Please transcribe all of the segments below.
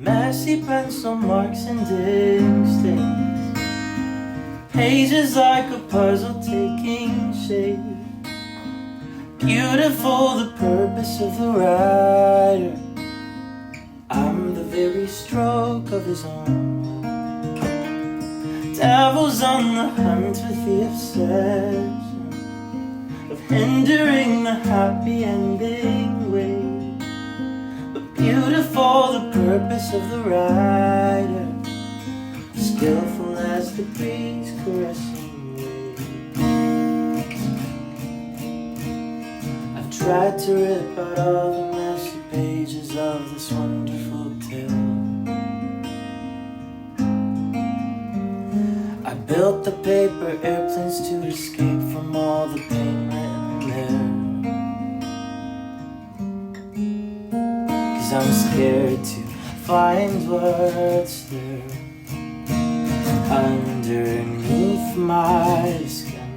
Messy pencil marks and ink stains, pages like a puzzle taking shape. Beautiful the purpose of the writer, I'm the very stroke of his own. Devil's on the hunt with the obsession of hindering the happy ending way. But beautiful the purpose of the writer, skillful as the breeze caressing waves. I've tried to rip out all the messy pages of this wonderful tale. I built the paper airplanes to escape from all the pain written there. 'Cause I'm scared to find what's there underneath my skin.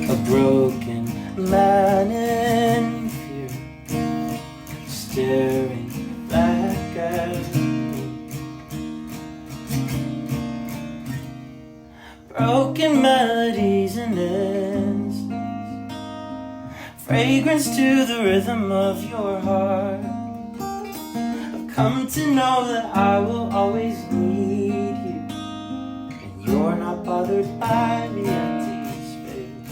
A broken man in fear, staring back at me. Broken melodies and instants, fragrance to the rhythm of your heart. I've come to know that I will always need you, and you're not bothered by the empty space.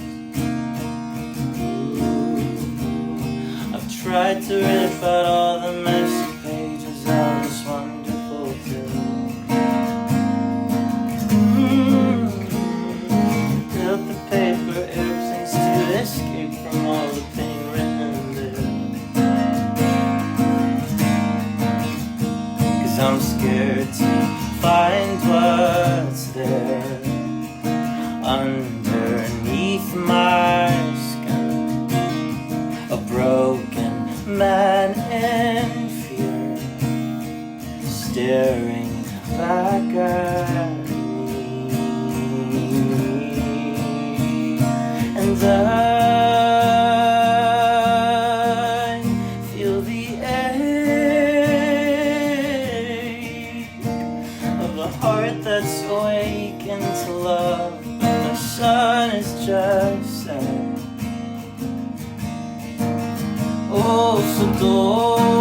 I've tried to rip out all the messy pages of this wonderful tale. Built the paper airplanes to escape from all the pain written there. 'Cause I'm scared to find what's there underneath my skin. A broken man in fear, staring back at me. And I feel the ache of a heart that's awakened to love. The sun is just set. Oh, so don't